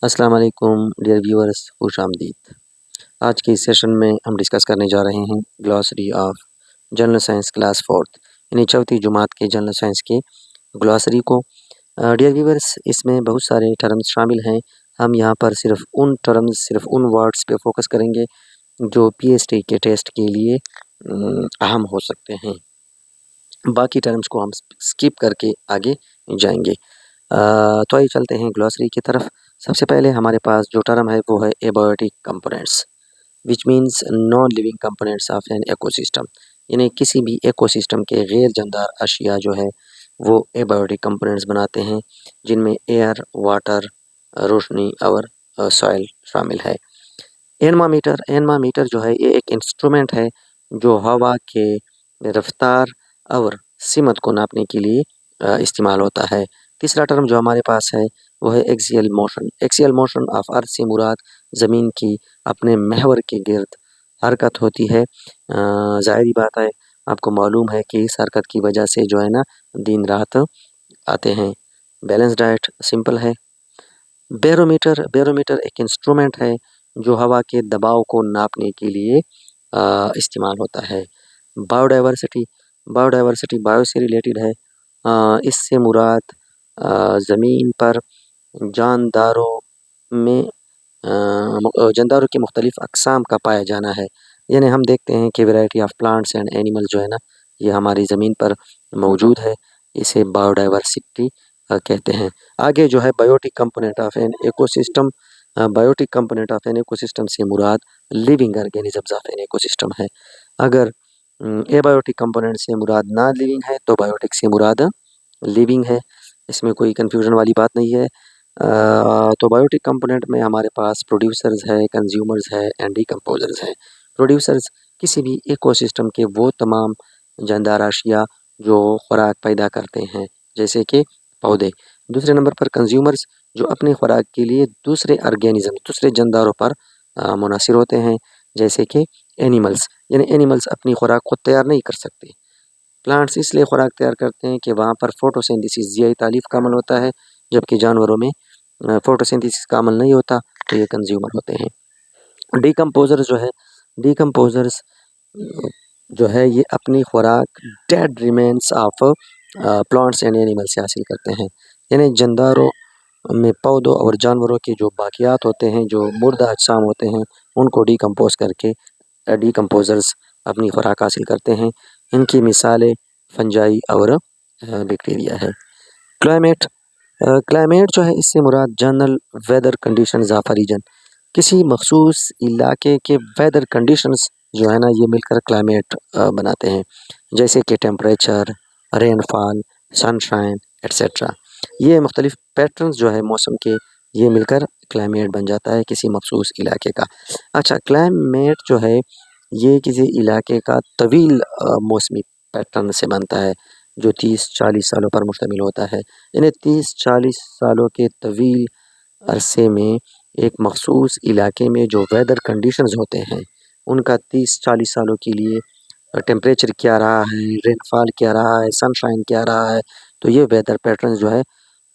السلام علیکم dear viewers, خوش آمدید۔ آج کے اس سیشن میں ہم ڈسکس کرنے جا رہے ہیں glossary of general science class fourth, یعنی چوتھی جماعت کے جنرل سائنس کے گلاسری کو۔ ڈیئر ویورز، اس میں بہت سارے ٹرمز شامل ہیں۔ ہم یہاں پر صرف ان ورڈز پہ فوکس کریں گے جو پی ایس ٹی کے ٹیسٹ کے لیے اہم ہو سکتے ہیں۔ باقی ٹرمز کو ہم سکپ کر کے آگے جائیں گے۔ تو آئیے چلتے ہیں گلاسری کی طرف۔ سب سے پہلے ہمارے پاس جو ٹرم ہے وہ ہے abiotic components, which means non living components of an ecosystem, یعنی کسی بھی ایکو سسٹم کے غیر جاندار اشیاء جو ہے وہ ایبیوٹک کمپوننٹس بناتے ہیں، جن میں ایئر، واٹر، روشنی اور سوائل شامل ہے۔ اینمامیٹر جو ہے یہ ایک انسٹرومنٹ ہے جو ہوا کے رفتار اور سمت کو ناپنے کے لیے استعمال ہوتا ہے۔ تیسرا ٹرم جو ہمارے پاس ہے وہ ہے axial motion. Axial motion of earth سے مراد زمین کی اپنے محور کے گرد حرکت ہوتی ہے۔ ظاہری بات ہے، آپ کو معلوم ہے کہ اس حرکت کی وجہ سے جو ہے نا دن رات آتے ہیں۔ بیلنس ڈائٹ سمپل ہے۔ بیرومیٹر ایک انسٹرومنٹ ہے جو ہوا کے دباؤ کو ناپنے کے لیے استعمال ہوتا ہے۔ بایوڈائیورسٹی بایو سے ریلیٹڈ ہے۔ اس سے مراد زمین پر جانداروں کی مختلف اقسام کا پایا جانا ہے۔ یعنی ہم دیکھتے ہیں کہ variety of plants and animal جو ہے نا یہ ہماری زمین پر موجود ہے، اسے بایوڈائیورسٹی کہتے ہیں۔ آگے جو ہے biotic component of an ecosystem. Biotic component of an ecosystem سے مراد living organisms of an ecosystem ہے۔ اگر ایبیوٹک کمپوننٹ سے مراد نان لیونگ ہے تو بایوٹک سے مراد لیونگ ہے، اس میں کوئی کنفیوژن والی بات نہیں ہے۔ تو بایوٹک کمپوننٹ میں ہمارے پاس پروڈیوسرز ہے، کنزیومرز ہے اینڈ ڈیکمپوزرز ہیں۔ پروڈیوسرز کسی بھی ایکو سسٹم کے وہ تمام جاندار اشیاء جو خوراک پیدا کرتے ہیں، جیسے کہ پودے۔ دوسرے نمبر پر کنزیومرز جو اپنی خوراک کے لیے دوسرے جانداروں پر منحصر ہوتے ہیں، جیسے کہ اینیملز، یعنی اینیملز اپنی خوراک خود تیار نہیں کر سکتے۔ پلانٹس اس لیے خوراک تیار کرتے ہیں کہ وہاں پر فوٹوسینتھسس ضیائی تالیف کا عمل ہوتا ہے، جبکہ جانوروں میں فوٹوسینتھسس کا عمل نہیں ہوتا، تو یہ کنزیومر ہوتے ہیں۔ ڈیکمپوزرز جو ہے یہ اپنی خوراک dead remains of plants and animal سے حاصل کرتے ہیں، یعنی جانداروں میں پودوں اور جانوروں کے جو باقیات ہوتے ہیں، جو مردہ اجسام ہوتے ہیں، ان کو ڈیکمپوز کر کے ڈیکمپوزرز اپنی خوراک حاصل کرتے ہیں۔ ان کی مثالیں فنجائی اور بیکٹیریا ہے۔ کلائمیٹ جو ہے اس سے مراد general weather conditions of a region, کسی مخصوص علاقے کے ویدر کنڈیشنز جو ہے نا یہ مل کر کلائمیٹ بناتے ہیں، جیسے کہ ٹیمپریچر، رین فال، سن شائن ایٹسیٹرا۔ یہ مختلف پیٹرنز جو ہے موسم کے، یہ مل کر کلائمیٹ بن جاتا ہے کسی مخصوص علاقے کا۔ اچھا، کلائمیٹ جو ہے یہ کسی علاقے کا طویل موسمی پیٹرن سے بنتا ہے جو 30-40 سالوں پر مشتمل ہوتا ہے، یعنی 30-40 سالوں کے طویل عرصے میں ایک مخصوص علاقے میں جو ویدر کنڈیشنز ہوتے ہیں ان کا 30-40 سالوں کے لیے ٹیمپریچر کیا رہا ہے، رین فال کیا رہا ہے، سن شائن کیا رہا ہے، تو یہ ویدر پیٹرنز جو ہے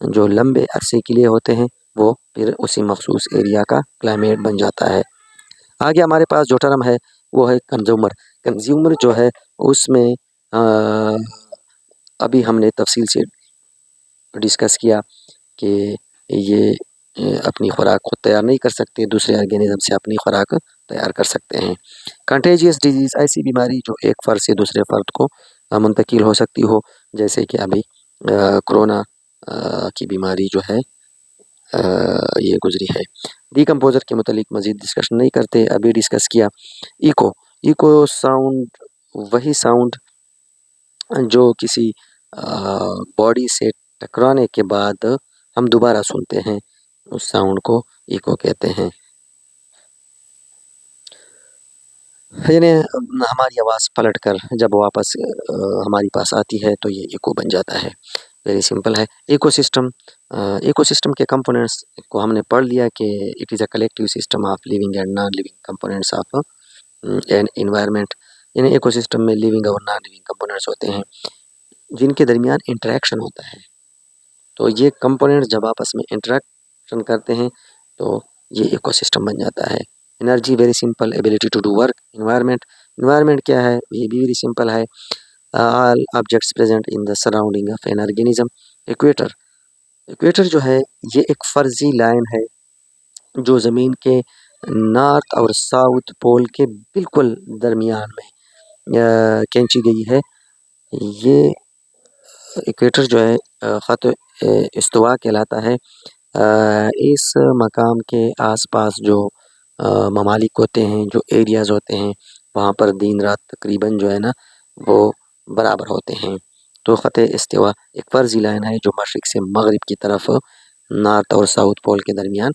جو لمبے عرصے کے لیے ہوتے ہیں وہ پھر اسی مخصوص ایریا کا کلائمیٹ بن جاتا ہے۔ آگے ہمارے پاس جو ٹرم ہے وہ ہے کنزیومر جو ہے اس میں ابھی ہم نے تفصیل سے ڈسکس کیا کہ یہ اپنی خوراک خود تیار نہیں کر سکتے، دوسرے آرگینزم سے اپنی خوراک تیار کر سکتے ہیں۔ کنٹیجیس ڈیزیز ایسی بیماری جو ایک فرد سے دوسرے فرد کو منتقل ہو سکتی ہو، جیسے کہ ابھی کرونا کی بیماری جو ہے یہ گزری ہے۔ ڈیکمپوزر کے متعلق مزید ڈسکشن نہیں کرتے، ابھی ڈسکس کیا۔ ایکو ساؤنڈ وہی ساؤنڈ جو کسی باڈی سے ٹکرانے کے بعد ہم دوبارہ سنتے ہیں، اس ساؤنڈ کو ایکو کہتے ہیں۔ یعنی ہماری آواز پلٹ کر جب واپس ہماری پاس آتی ہے تو یہ ایکو بن جاتا ہے۔ ویری سمپل ہے۔ ایکو سسٹم کے کمپوننٹس کو ہم نے پڑھ لیا کہ it is a collective system of living and non living components of an environment, یعنی ایکو سسٹم میں لیونگ اور نان لیونگ کمپوننٹس ہوتے ہیں جن کے درمیان انٹریکشن ہوتا ہے۔ تو یہ کمپوننٹس جب آپس میں انٹریکشن کرتے ہیں تو یہ ایکو سسٹم بن جاتا ہے۔ Energy very simple, ability to do work. Environment کیا ہے؟ یہ بھی ویری سمپل ہے، all objects present in the surrounding of an organism. Equator جو ہے یہ ایک فرضی لائن ہے جو زمین کے نارتھ اور ساؤتھ پول کے بالکل درمیان میں کھینچی گئی ہے۔ یہ ایکویٹر جو ہے خط استوا کہلاتا ہے۔ اس مقام کے آس پاس جو ممالک ہوتے ہیں، جو ایریاز ہوتے ہیں، وہاں پر دن رات تقریباً جو ہے نا وہ برابر ہوتے ہیں۔ تو خط استوا ایک فرضی لائن ہے جو مشرق سے مغرب کی طرف نارتھ اور ساؤتھ پول کے درمیان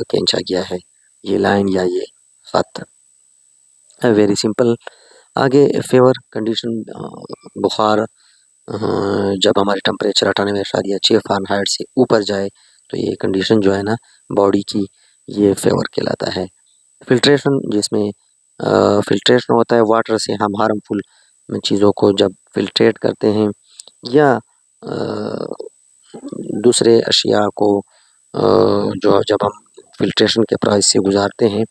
کھینچا گیا ہے، یہ لائن یا یہ خط۔ Very simple. آگے فیور کنڈیشن، بخار، جب ہمارے ٹمپریچر 98.6 فارنہائٹ سے اوپر جائے تو یہ کنڈیشن جو ہے نا باڈی کی، یہ فیور کہلاتا ہے۔ فلٹریشن، جس میں فلٹریشن ہوتا ہے واٹر سے ہم ہارمفل چیزوں کو جب فلٹریٹ کرتے ہیں یا دوسرے اشیاء کو جو جب ہم فلٹریشن کے پروسیس سے گزارتے ہیں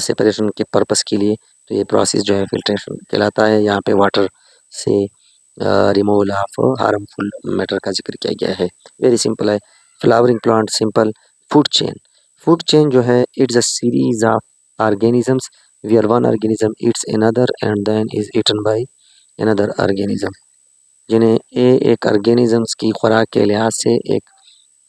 سیپریشن کے پرپس کے لیے، تو یہ پروسیس جو ہے فلٹریشن کہلاتا ہے۔ یہاں پہ واٹر سے ریموول آف ہارمفل میٹر کا ذکر کیا گیا ہے۔ ویری سمپل ہے۔ Flowering plant simple. Food chain جو ہے it's a series of organisms where one organism eats another and then is eaten by another organism, یعنی ایک آرگینزمس کی خوراک کے لحاظ سے ایک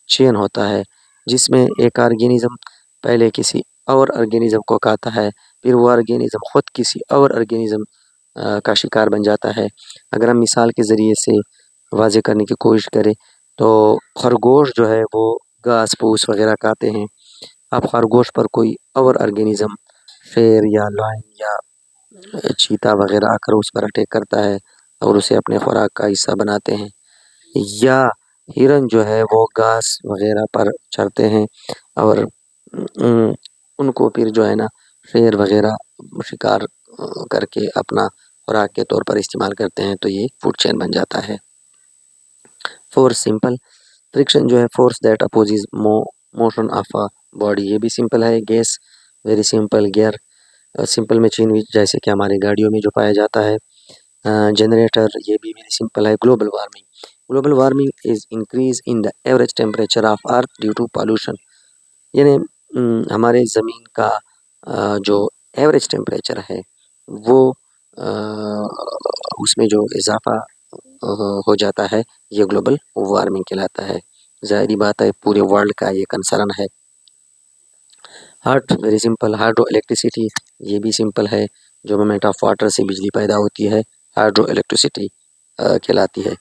چین ہوتا ہے جس میں ایک آرگینزم پہلے کسی اور آرگینزم کو کھاتا ہے، پھر وہ آرگینزم خود کسی اور آرگینزم کا شکار بن جاتا ہے۔ اگر ہم مثال کے ذریعے سے واضح کرنے کی کوشش کریں تو خرگوش جو ہے وہ گھاس پھوس وغیرہ کھاتے ہیں۔ اب خرگوش پر کوئی اور آرگینزم شیر یا لائن یا چیتا وغیرہ آ کر اس پر اٹیک کرتا ہے اور اسے اپنے خوراک کا حصہ بناتے ہیں، یا ہرن جو ہے وہ گھاس وغیرہ پر چرتے ہیں اور ان کو پھر جو ہے نا شیر وغیرہ شکار کر کے اپنا خوراک کے طور پر استعمال کرتے ہیں، تو یہ فوڈ چین بن جاتا ہے۔ Force simple. فرکشن جو ہے force that opposes motion of a body, یہ بھی سمپل ہے۔ Gas very simple. Gear simple machine جیسے کہ ہماری گاڑیوں میں جو پایا جاتا ہے۔ جنریٹر یہ بھی ویری سمپل ہے۔ Global warming is increase in the average temperature of earth due to pollution, یعنی ہمارے زمین کا جو ایوریج ٹیمپریچر ہے وہ اس میں جو اضافہ ہو جاتا ہے یہ گلوبل وارمنگ کہلاتا ہے۔ ظاہری بات ہے پورے ورلڈ کا یہ کنسرن ہے۔ Heart very simple. Hydro electricity یہ بھی سمپل ہے، جو مومنٹ آف واٹر سے بجلی پیدا ہوتی ہے ہائیڈرو الیکٹریسٹی کہلاتی ہے۔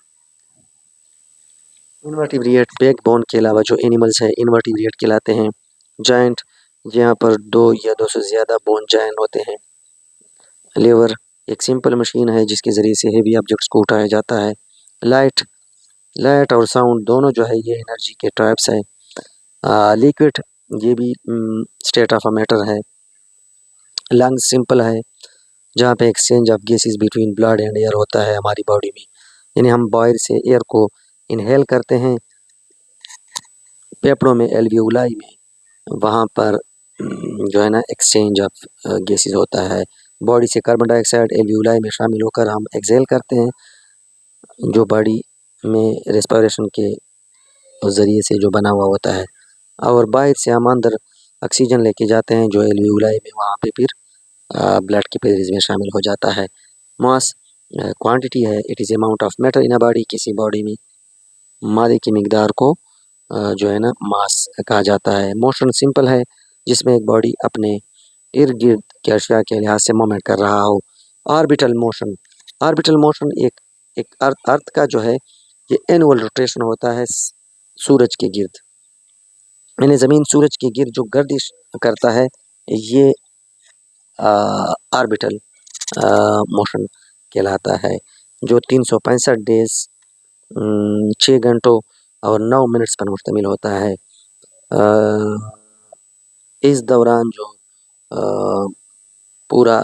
انورٹیبریٹ، بیک بون کے علاوہ جو اینیملز ہیں انورٹیبریٹ کہلاتے ہیں۔ جائنٹ، یہاں پر 2 یا 2 سے زیادہ بون جائن ہوتے ہیں۔ لیور ایک سمپل مشین ہے جس کے ذریعے سے ہیوی آبجیکٹس کو اٹھایا جاتا ہے۔ لائٹ اور ساؤنڈ دونوں جو ہے یہ انرجی کے ٹائپس ہیں۔ لیکوڈ یہ بھی اسٹیٹ آف اے میٹر ہے۔ لنگ سمپل ہے، جہاں پہ exchange of gases between blood and air ہوتا ہے ہماری باڈی میں، یعنی ہم باہر سے ایئر کو انہیل کرتے ہیں پھیپھڑوں میں ایلویولائی میں، وہاں پر جو ہے نا ایکسچینج آف گیسز ہوتا ہے۔ باڈی سے کاربن ڈائی آکسائڈ ایلویولائی میں شامل ہو کر ہم ایکسیل کرتے ہیں، جو باڈی میں ریسپائریشن کے ذریعے سے جو بنا ہوا ہوتا ہے، اور باہر سے ہم اندر آکسیجن لے کے جاتے ہیں جو ایلویولائی میں وہاں پہ پھر بلڈ کے پیریز میں شامل ہو جاتا ہے۔ ماس کوانٹٹی ہے، it is amount of matter in a body, کسی باڈی میں مادے کی مقدار کو جو ہے نا ماس کہا جاتا ہے۔ موشن سمپل ہے، جس میں ایک باڈی اپنے ارد گرد کے اشیاء کے لحاظ سے مومنٹ کر رہا ہو۔ آربیٹل موشن ایک ارتھ کا جو ہے یہ اینول روٹیشن ہوتا ہے سورج کے گرد، یعنی زمین سورج کے گرد جو گردش کرتا ہے یہ آربیٹل موشن کہلاتا ہے، جو 365 ڈیز 6 گھنٹوں اور 9 منٹس پر مشتمل ہوتا ہے۔ اس دوران جو پورا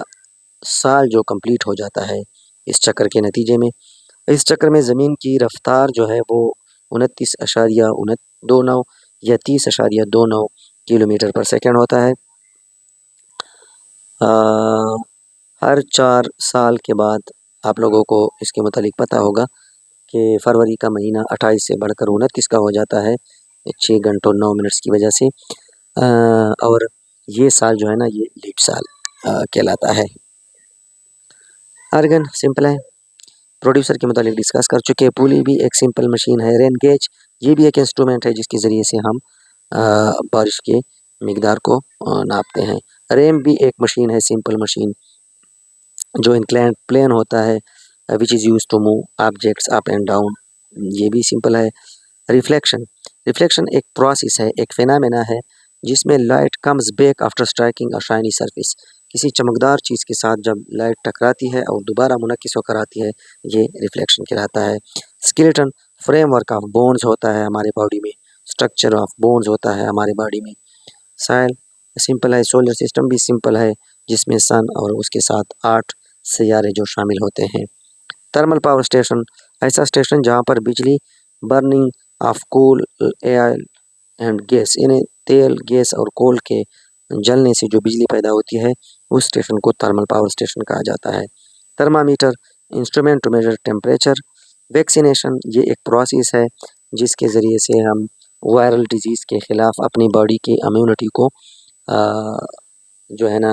سال جو کمپلیٹ ہو جاتا ہے اس چکر کے نتیجے میں، اس چکر میں زمین کی رفتار جو ہے وہ 29.29 یہ 30.29 کلومیٹر پر سیکنڈ ہوتا ہے۔ ہر 4 سال کے بعد آپ لوگوں کو اس کے متعلق پتہ ہوگا کہ فروری کا مہینہ 28 سے بڑھ کر 29 کا ہو جاتا ہے 6 گھنٹوں 9 منٹس کی وجہ سے، اور یہ سال جو ہے نا یہ لیپ سال کہلاتا ہے۔ آرگن سمپل ہے، پروڈیوسر کے متعلق ڈسکس کر چکے۔ پولی بھی ایک سمپل مشین ہے۔ رین گیج یہ بھی ایک انسٹرومنٹ ہے جس کے ذریعے سے ہم بارش کے مقدار کو ناپتے ہیں۔ ریم بھی ایک مشین ہے، سمپل مشین جو انکلائنڈ پلین ہوتا ہے which is used to move objects up and down، یہ بھی سمپل ہے۔ ریفلیکشن ایک پروسیس ہے، ایک فینامنا ہے جس میں light comes back after striking a shiny surface, کسی چمکدار چیز کے ساتھ جب لائٹ ٹکراتی ہے اور دوبارہ منعکس ہو کر آتی ہے یہ ریفلیکشن کہلاتا ہے۔ Skeleton frame work of bones ہوتا ہے ہمارے باڈی میں، اسٹرکچر آف بونز ہوتا ہے ہمارے باڈی میں۔ سائل سمپل ہے، سولر سسٹم بھی سمپل ہے جس میں سن اور اس کے ساتھ 8 سیارے جو شامل ہوتے ہیں۔ تھرمل پاور اسٹیشن ایسا اسٹیشن جہاں پر بجلی burning of coal oil and gas, یعنی تیل گیس اور کول کے جلنے سے جو بجلی پیدا ہوتی ہے اس اسٹیشن کو تھرمل پاور اسٹیشن کہا جاتا ہے۔ Thermometer instrument to measure temperature. Vaccination یہ ایک پروسیس ہے جس کے ذریعے سے ہم وائرل ڈیزیز کے خلاف اپنی باڈی کی امیونٹی کو جو ہے نا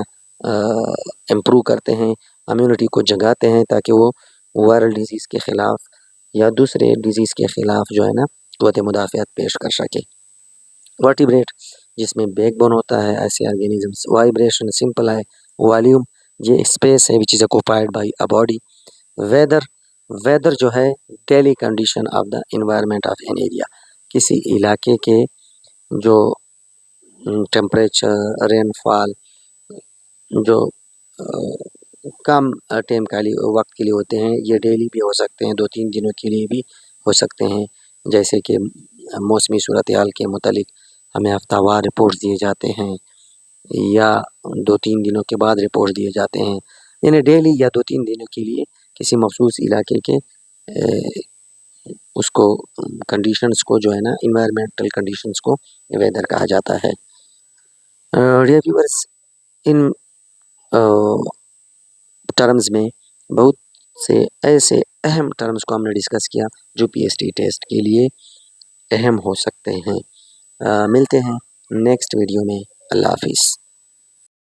امپروو کرتے ہیں، امیونٹی کو جگاتے ہیں تاکہ وہ وائرل ڈیزیز کے خلاف یا دوسرے ڈیزیز کے خلاف جو ہے نا قوت مدافعت پیش کر سکے۔ ورٹیبریٹ جس میں بیک بون ہوتا ہے ایسے آرگینزمس۔ وائبریشن سمپل ہے۔ والیوم یہ اسپیس ہے which is occupied by a body۔ Weather جو ہے daily condition of the environment of an area, کسی علاقے کے جو ٹیمپریچر، رین فال جو کم ٹائم کے لیے وقت کے لیے ہوتے ہیں یہ ڈیلی بھی ہو سکتے ہیں، 2-3 دنوں کے لیے بھی ہو سکتے ہیں، جیسے کہ موسمی صورتحال کے متعلق ہمیں ہفتہ وار رپورٹس دیے جاتے ہیں یا 2-3 دنوں کے بعد رپورٹ دیے جاتے ہیں، یعنی ڈیلی یا 2-3 دنوں کے لیے کسی مخصوص علاقے کے اس کو کنڈیشنز کو جو ہے نا انوائرمنٹل کنڈیشنز کو ویدر کہا جاتا ہے۔ ڈیئر ویورز، ان ٹرمز میں بہت سے ایسے اہم ٹرمز کو ہم نے ڈسکس کیا جو پی ایس ٹی ٹیسٹ کے لیے اہم ہو سکتے ہیں۔ ملتے ہیں نیکسٹ ویڈیو میں۔ اللہ حافظ۔